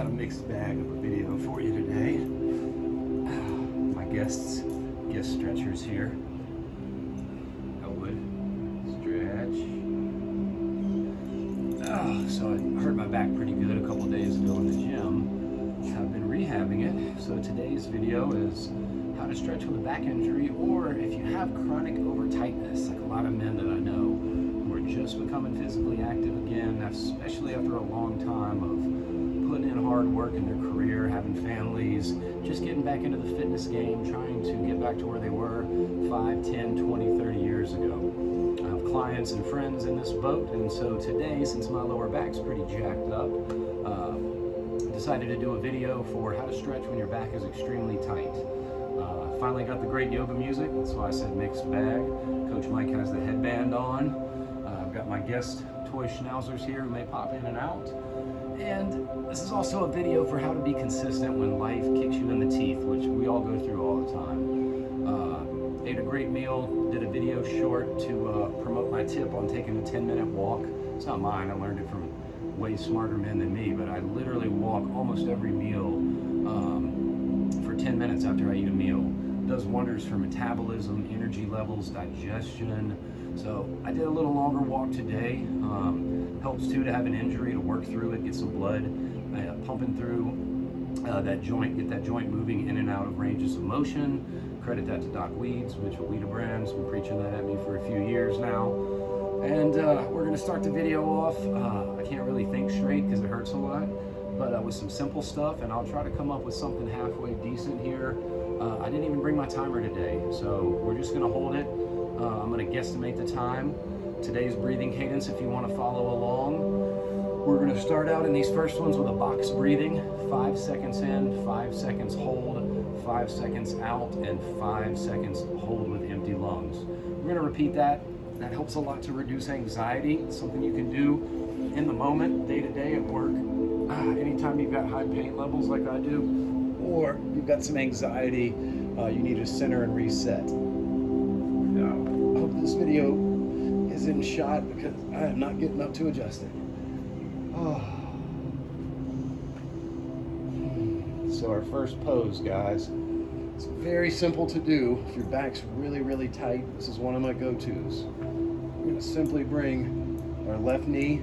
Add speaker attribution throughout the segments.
Speaker 1: got a mixed bag of a video for you today. My guest stretchers here. I would stretch. So I hurt my back pretty good a couple days ago in the gym. I've been rehabbing it. So today's video is how to stretch with a back injury, or if you have chronic over tightness, like a lot of men that I know who are just becoming physically active again, especially after a long time of putting in hard work in their career, having families, just getting back into the fitness game, trying to get back to where they were 5, 10, 20, 30 years ago. I have clients and friends in this boat, and so today, since my lower back's pretty jacked up, decided to do a video for how to stretch when your back is extremely tight. Finally got the great yoga music, that's why I said mixed bag. Coach Mike has the headband on. I've got my guest toy schnauzers here who may pop in and out. And this is also a video for how to be consistent when life kicks you in the teeth, which we all go through all the time. Ate a great meal, did a video short to promote my tip on taking a 10-minute walk. It's not mine, I learned it from way smarter men than me, but I literally walk almost every meal for 10 minutes after I eat a meal. It does wonders for metabolism, energy levels, digestion. So I did a little longer walk today. Helps too to have an injury, to work through it, get some blood pumping through that joint, get that joint moving in and out of ranges of motion. Credit that to Doc Weeds, Mitchell Wiedebrands, been preaching that at me for a few years now. And we're gonna start the video off. I can't really think straight because it hurts a lot, but with some simple stuff, and I'll try to come up with something halfway decent here. I didn't even bring my timer today, so we're just gonna hold it. I'm gonna guesstimate the time. Today's breathing cadence, if you wanna follow along. We're gonna start out in these first ones with a box breathing. 5 seconds in, 5 seconds hold, 5 seconds out, and 5 seconds hold with empty lungs. We're gonna repeat that. That helps a lot to reduce anxiety. It's something you can do in the moment, day to day at work. Anytime you've got high pain levels like I do, or you've got some anxiety, you need to center and reset. I hope this video is in shot because I am not getting up to adjust it. So our first pose, guys, it's very simple to do. If your back's really, really tight, this is one of my go-tos. We're gonna simply bring our left knee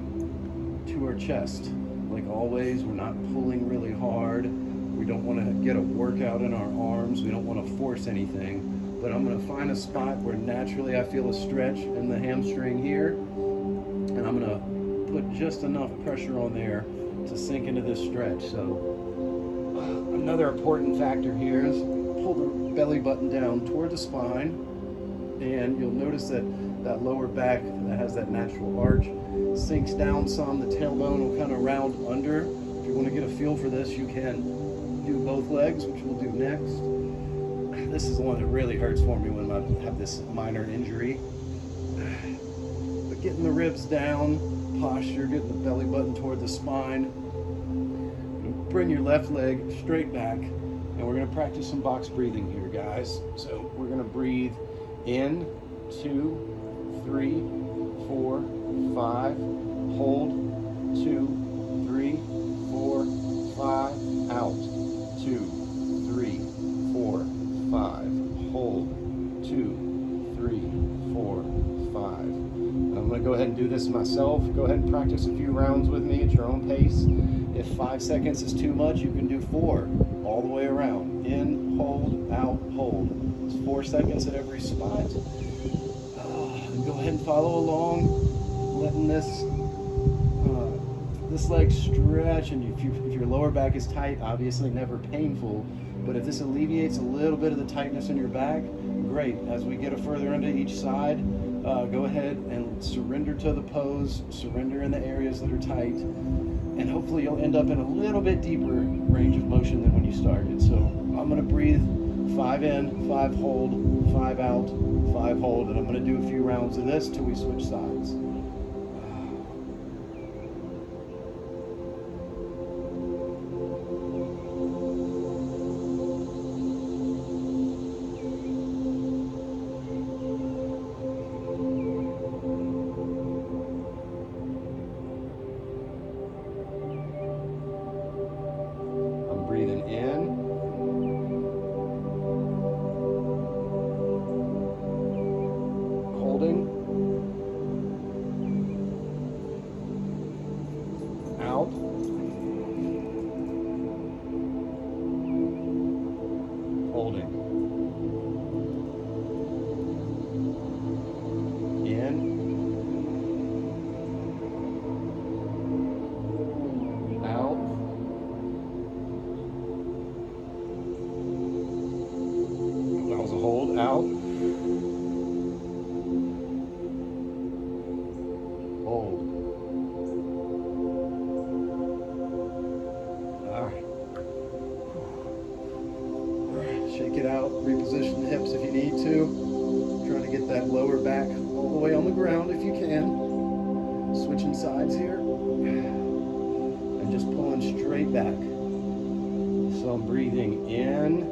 Speaker 1: to our chest. Like always, we're not pulling really hard. We don't wanna get a workout in our arms. We don't wanna force anything. But I'm gonna find a spot where naturally I feel a stretch in the hamstring here. And I'm gonna put just enough pressure on there to sink into this stretch. So another important factor here is pull the belly button down toward the spine. And you'll notice that that lower back that has that natural arch sinks down some. The tailbone will kind of round under. If you wanna get a feel for this, you can do both legs, which we'll do next. This is the one that really hurts for me when I have this minor injury. But getting the ribs down, posture, getting the belly button toward the spine. Bring your left leg straight back, and we're gonna practice some box breathing here, guys. So we're gonna breathe in, 2, 3, 4, 5, hold, 2, 3, 4, 5, out, 2, 3, 4, 5, hold, 2, 3, 4, 5. And I'm gonna go ahead and do this myself. Go ahead and practice a few rounds with me at your own pace. If 5 seconds is too much, you can do 4 all the way around. In, hold, out, hold. It's 4 seconds at every spot. Go ahead and follow along, letting this leg stretch. And if your lower back is tight, obviously never painful. But if this alleviates a little bit of the tightness in your back, great. As we get further into each side, go ahead and surrender to the pose, surrender in the areas that are tight, and hopefully you'll end up in a little bit deeper range of motion than when you started. So I'm gonna breathe 5 in, 5 hold, 5 out, 5 hold, and I'm gonna do a few rounds of this till we switch sides. that lower back all the way on the ground if you can. Switching sides here. And just pulling straight back. So I'm breathing in.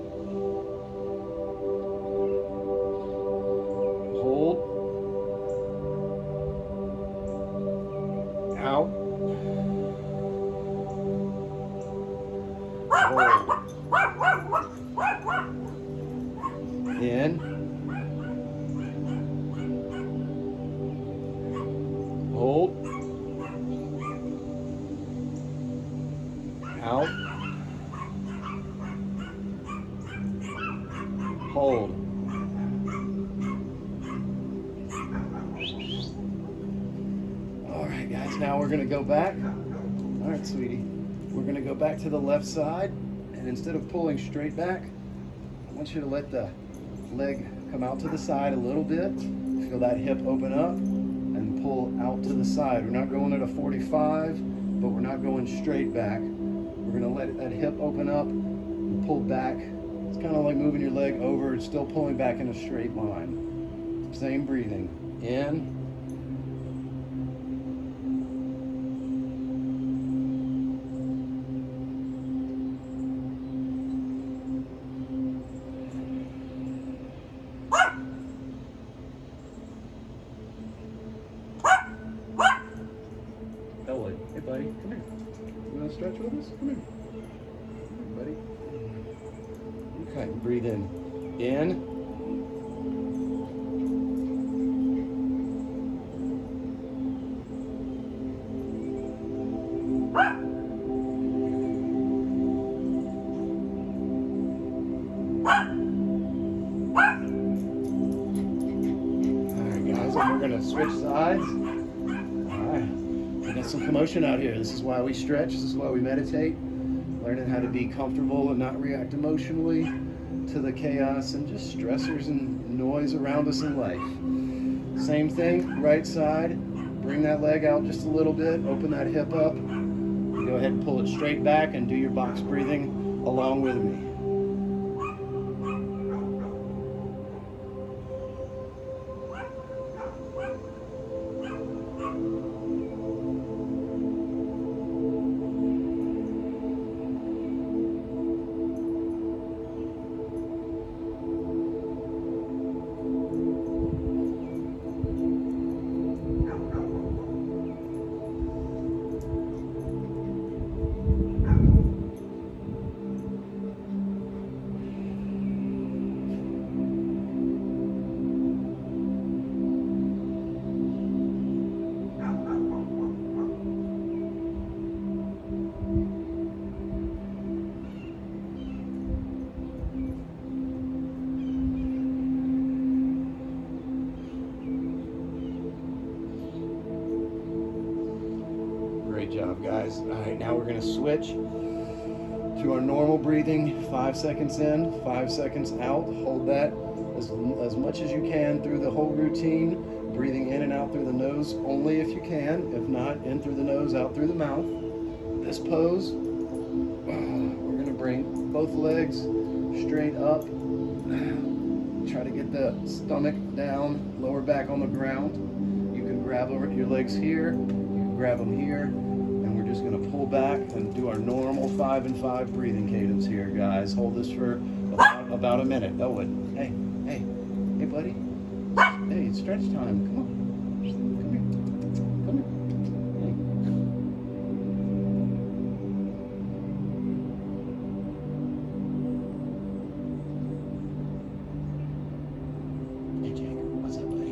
Speaker 1: Hold. Out. Hold. In. Hold. Out. Hold. All right, guys, now we're gonna go back. All right, sweetie. We're gonna go back to the left side, and instead of pulling straight back, I want you to let the leg come out to the side a little bit. Feel that hip open up and pull out to the side. We're not going at a 45, but we're not going straight back. We're gonna let that hip open up and pull back. It's kind of like moving your leg over. It's still pulling back in a straight line. Same breathing. In. Elwood, hey buddy, come here. You want to stretch with us? Come here. Come here, buddy. Okay, breathe in. In. Alright guys, and we're going to switch sides. Alright. We got some commotion out here. This is why we stretch. This is why we meditate. Learning how to be comfortable and not react emotionally to the chaos and just stressors and noise around us in life. Same thing, right side. Bring that leg out just a little bit. Open that hip up. Go ahead and pull it straight back and do your box breathing along with me. Great job, guys. All right, now we're going to switch to our normal breathing. 5 seconds in, 5 seconds out. Hold that as much as you can through the whole routine. Breathing in and out through the nose only if you can. If not, in through the nose, out through the mouth. This pose, we're going to bring both legs straight up. Try to get the stomach down, lower back on the ground. You can grab your legs here. Grab them here, and we're just going to pull back and do our normal 5 and 5 breathing cadence here, guys. Hold this for about a minute. Elwood, hey, buddy. Hey, it's stretch time. Come on. Come here. Come here. Hey, Jake, what's up, buddy?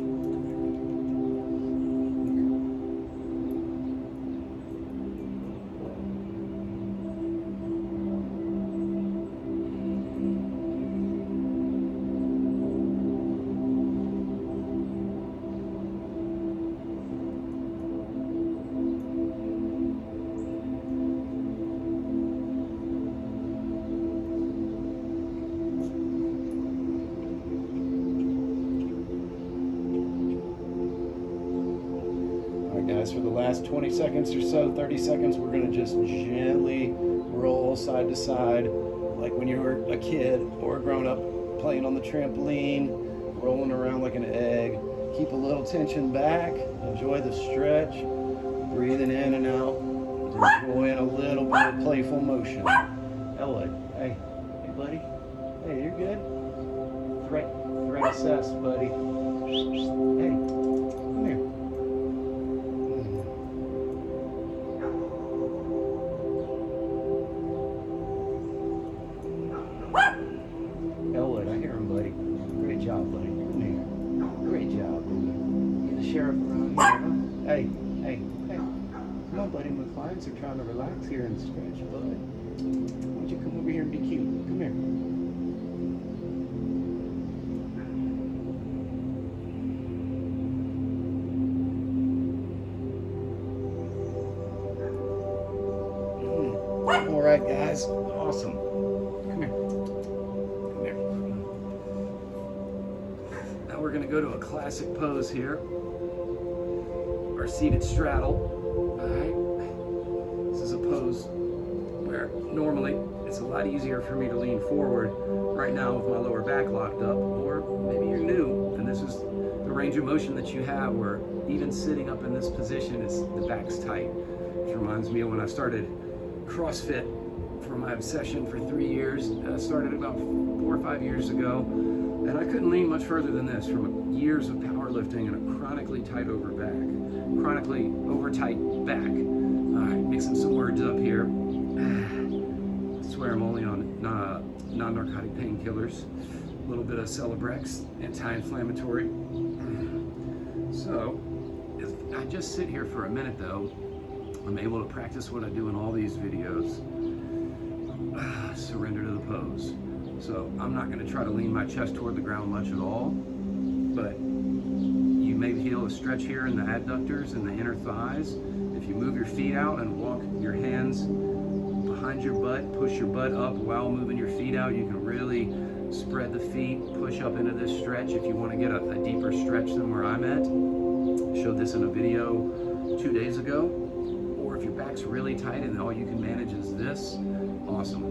Speaker 1: Guys, for the last 20 seconds or so, 30 seconds, we're going to just gently roll side to side like when you were a kid or a grown-up playing on the trampoline, rolling around like an egg. Keep a little tension back. Enjoy the stretch. Breathing in and out. Enjoying a little bit of playful motion. Elliot, hey buddy. Hey, you're good. Threat assessed, buddy. Hey, come here. Elwood, I hear him, buddy. Great job, buddy. Come here. Great job. You the sheriff around here, huh? Hey. Come on, buddy. My clients are trying to relax here and stretch, bud. Why don't you come over here and be cute? Come here. All right, guys. Awesome. Come here. Now we're going to go to a classic pose here. Our seated straddle. All right. This is a pose where normally it's a lot easier for me to lean forward right now with my lower back locked up, or maybe you're new and this is the range of motion that you have where even sitting up in this position, the back's tight. Which reminds me of when I started CrossFit for my obsession for 3 years. I started about 4 or 5 years ago, and I couldn't lean much further than this from years of powerlifting and a chronically tight over tight back. All right, mixing some words up here. I swear I'm only on non-narcotic painkillers, a little bit of Celebrex, anti-inflammatory. So, if I just sit here for a minute though, I'm able to practice what I do in all these videos. Surrender to the pose. So I'm not going to try to lean my chest toward the ground much at all, but you may feel a stretch here in the adductors and the inner thighs. If you move your feet out and walk your hands behind your butt, push your butt up while moving your feet out, you can really spread the feet, push up into this stretch if you want to get a deeper stretch than where I'm at. I showed this in a video 2 days ago. If your back's really tight and all you can manage is this, awesome.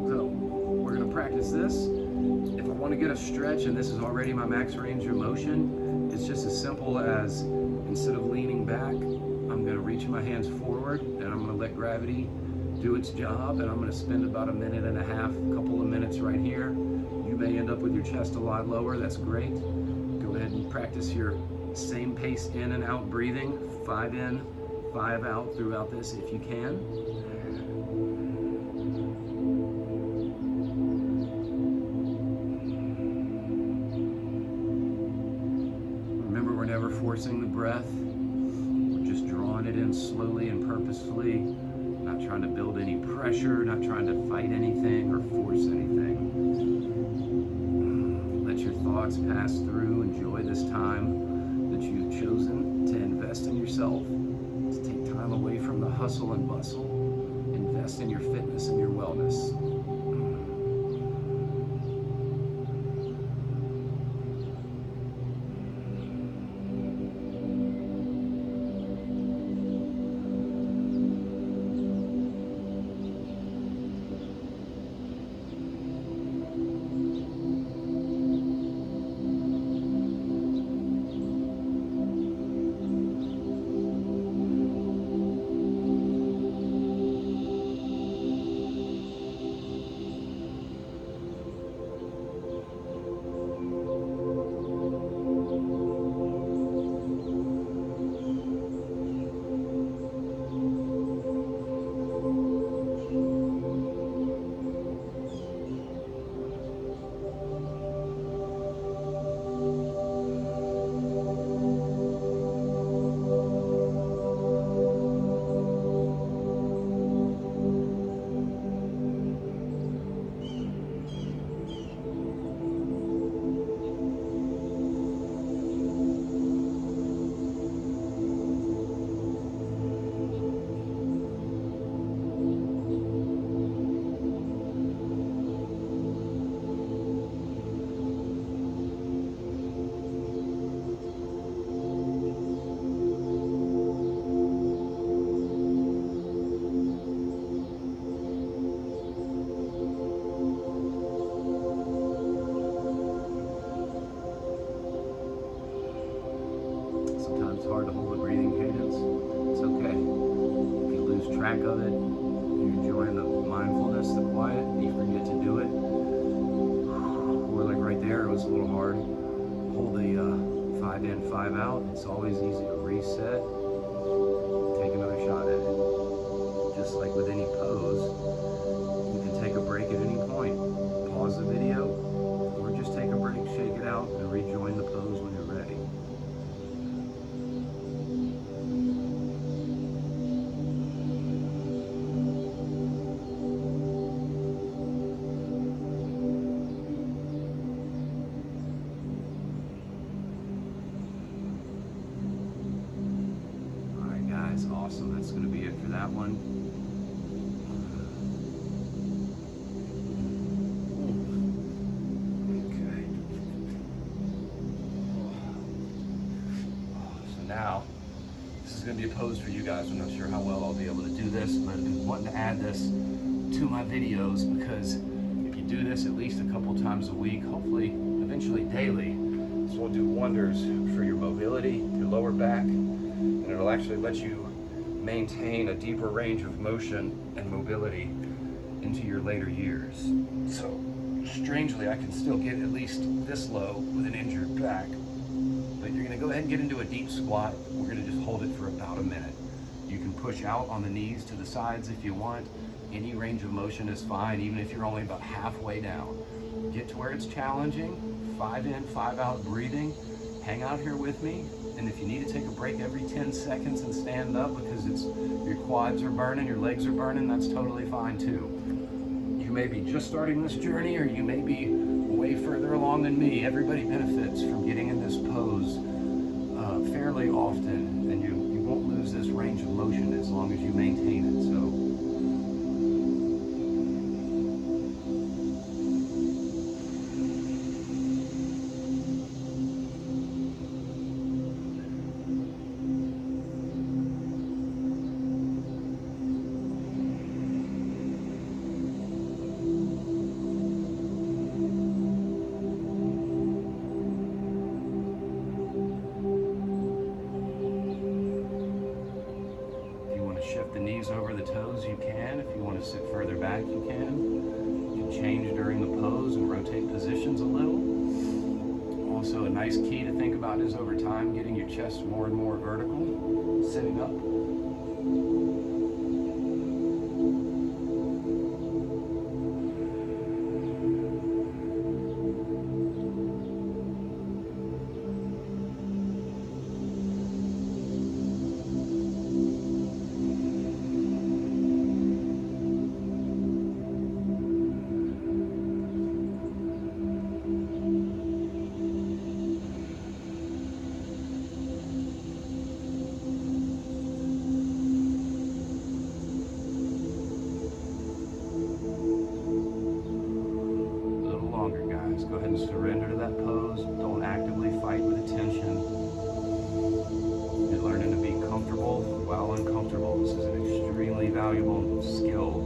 Speaker 1: So we're going to practice this. If I want to get a stretch and this is already my max range of motion, it's just as simple as instead of leaning back, I'm going to reach my hands forward and I'm going to let gravity do its job, and I'm going to spend about a minute and a half, a couple of minutes right here. You may end up with your chest a lot lower. That's great. Go ahead and practice your same pace in and out breathing, 5 in, 5 out throughout this if you can. Remember, we're never forcing the breath. We're just drawing it in slowly and purposefully, not trying to build any pressure, not trying to fight anything or force anything. Let your thoughts pass through. Enjoy this time that you've chosen to invest in yourself. To take time away from the hustle and bustle, invest in your fitness and your wellness. it's hard to hold a breathing cadence, it's okay. If you lose track of it, you're enjoying the mindfulness, the quiet, you forget to do it. Or like right there, it was a little hard. Hold the 5 in, 5 out. It's always easy to reset, take another shot at it. Just like with any pose, you can take a break at any point. Pause the video, or just take a break, shake it out, and rejoin the pose when you're ready. Alright guys, awesome. That's going to be it for that one. Now, this is going to be a pose for you guys. I'm not sure how well I'll be able to do this, but I've been wanting to add this to my videos because if you do this at least a couple times a week, hopefully eventually daily, this will do wonders for your mobility, your lower back, and it'll actually let you maintain a deeper range of motion and mobility into your later years. So strangely, I can still get at least this low with an injured back. But you're going to go ahead and get into a deep squat. We're going to just hold it for about a minute. You can push out on the knees to the sides if you want. Any range of motion is fine, even if you're only about halfway down. Get to where it's challenging, 5 in, 5 out breathing. Hang out here with me. And if you need to take a break every 10 seconds and stand up because your quads are burning, your legs are burning, that's totally fine too. You may be just starting this journey, or you may be way further along than me. Everybody benefits from getting in this pose fairly often, and you won't lose this range of motion as long as you maintain it. So shift the knees over the toes, you can. If you want to sit further back, you can. You can change during the pose and rotate positions a little. Also, a nice key to think about is over time getting your chest more and more vertical, sitting up. Go ahead and surrender to that pose. Don't actively fight with the tension. You're learning to be comfortable while uncomfortable. This is an extremely valuable skill.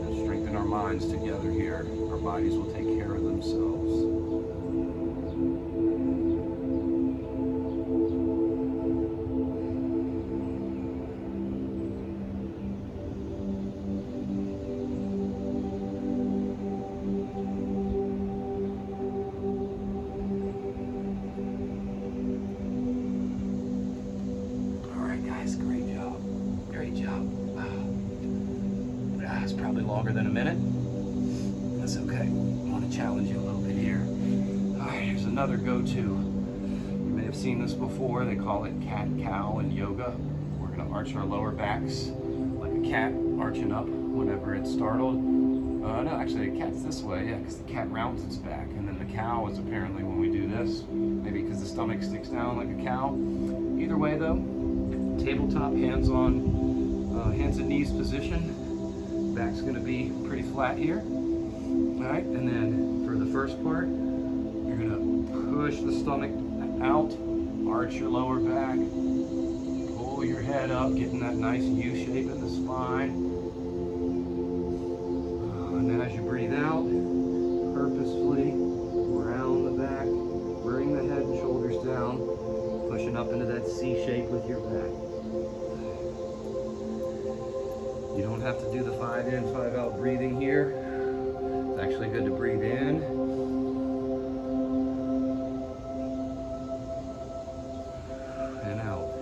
Speaker 1: And strengthen our minds together here. Our bodies will take care of themselves. Great job. Great job. It's probably longer than a minute. That's okay. I want to challenge you a little bit here. All right, here's another go-to. You may have seen this before. They call it cat-cow in yoga. We're going to arch our lower backs like a cat arching up whenever it's startled. No, actually, the cat's this way, yeah, because the cat rounds its back. And then the cow is apparently when we do this, maybe because the stomach sticks down like a cow. Either way, though, tabletop, hands and knees position. Back's going to be pretty flat here. All right, and then for the first part, you're going to push the stomach out, arch your lower back, pull your head up, getting that nice U shape in the spine. And then as you breathe out, purposefully round the back, bring the head and shoulders down, pushing Open up into that C shape with your back. You don't have to do the 5 in, 5 out breathing here. It's actually good to breathe in and out.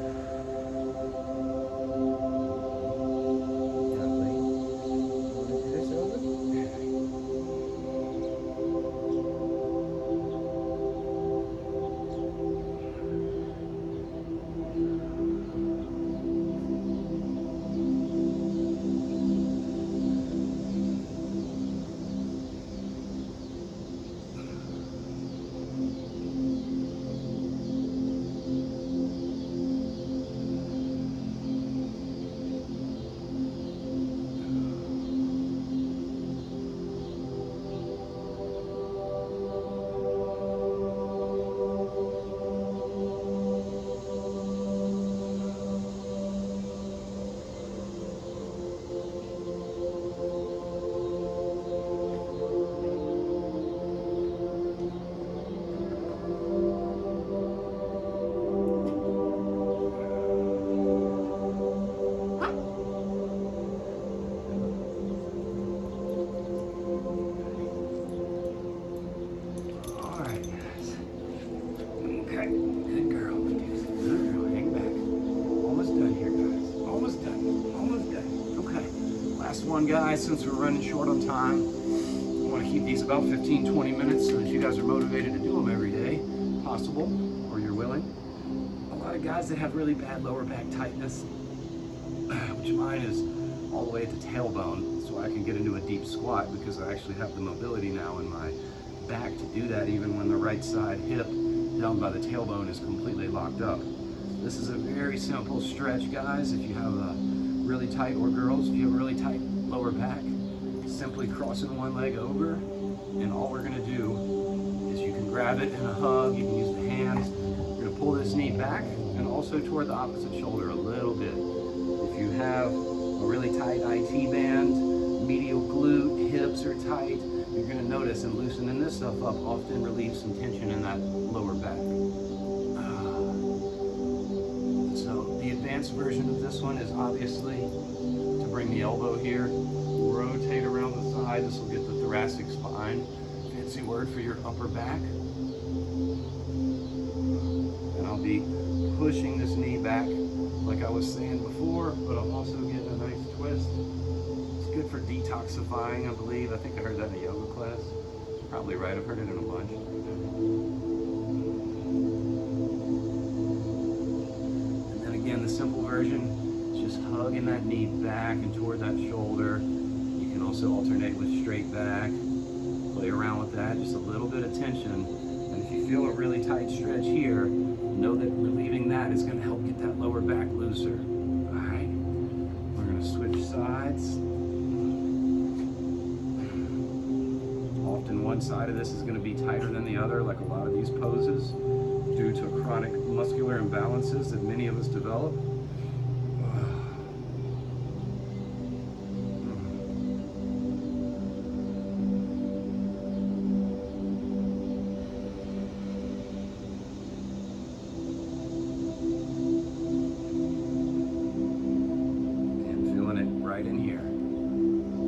Speaker 1: Good girl. Hang back. Almost done here, guys. Almost done. Almost done. Okay. Last one, guys, since we're running short on time. I want to keep these about 15-20 minutes so that you guys are motivated to do them every day, possible, or you're willing. A lot of guys that have really bad lower back tightness, which mine is all the way at the tailbone, so I can get into a deep squat because I actually have the mobility now in my back to do that even when the right side hip down by the tailbone is completely locked up. This is a very simple stretch, guys. If you have a really tight, or girls, if you have a really tight lower back, simply crossing one leg over, and all we're gonna do is you can grab it in a hug, you can use the hands. You're gonna pull this knee back and also toward the opposite shoulder a little bit. If you have a really tight IT band, medial glute, hips are tight, you're gonna notice, and loosening this stuff up often relieves some tension in that lower back. So the advanced version of this one is obviously to bring the elbow here, rotate around the side. This will get the thoracic spine, fancy word for your upper back. And I'll be pushing this knee back like I was saying before, but I'm also getting a nice twist. It's good for detoxifying, I believe. I think I heard that in a yoga class. It's probably right, I've heard it in a bunch. And then again, the simple version is just hugging that knee back and toward that shoulder. You can also alternate with straight back, play around with that, just a little bit of tension. And if you feel a really tight stretch here, know that relieving that is going to help get that lower back looser. All right, we're going to switch sides. Often one side of this is going to be tighter than the other, like a lot of these poses, due to chronic muscular imbalances that many of us develop. Right in here.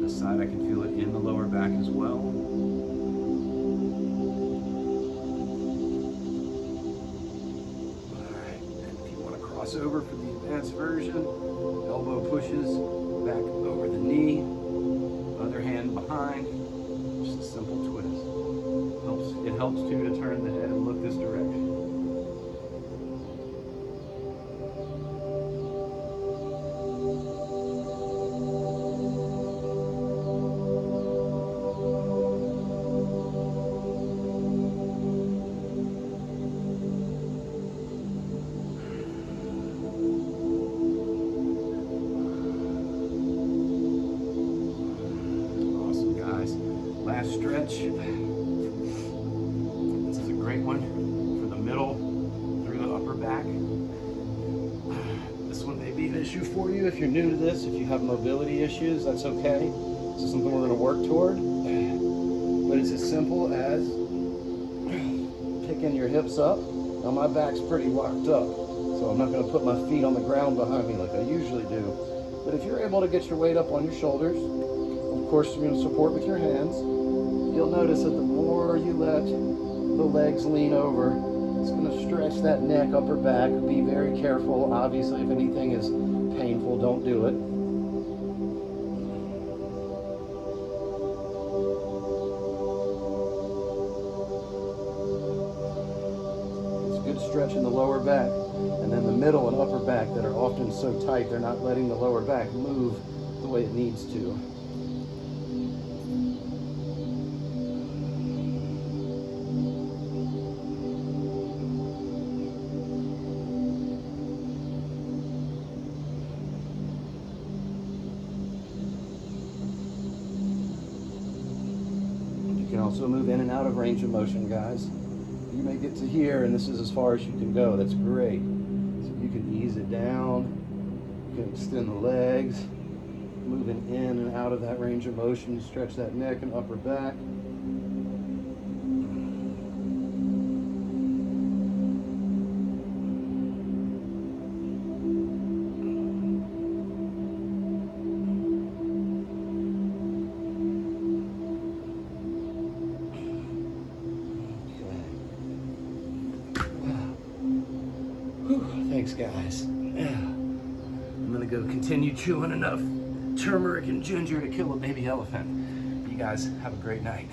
Speaker 1: This side I can feel it in the lower back as well. Alright, and if you want to cross over for the advanced version, elbow pushes back over the knee, other hand behind, just a simple twist. It helps too to turn the head and look this direction. Last stretch. This is a great one for the middle through the upper back. This one may be an issue for you if you're new to this. If you have mobility issues, that's okay. This is something we're going to work toward. But it's as simple as picking your hips up. Now my back's pretty locked up.
Speaker 2: So I'm not going to put my feet on the ground behind me like I usually do. But if you're able to get your weight up on your shoulders, of course you're going to support with your hands. You'll notice that the more you let the legs lean over, it's going to stretch that neck, upper back. Be very careful. Obviously, if anything is painful, don't do it. It's good stretch in the lower back. And then the middle and upper back that are often so tight, they're not letting the lower back move the way it needs to. You can also move in and out of range of motion, guys. You may get to here, and this is as far as you can go. That's great. So you can ease it down. You can extend the legs, moving in and out of that range of motion. Stretch that neck and upper back. Thanks, guys. I'm gonna go continue chewing enough turmeric and ginger to kill a baby elephant. You guys have a great night.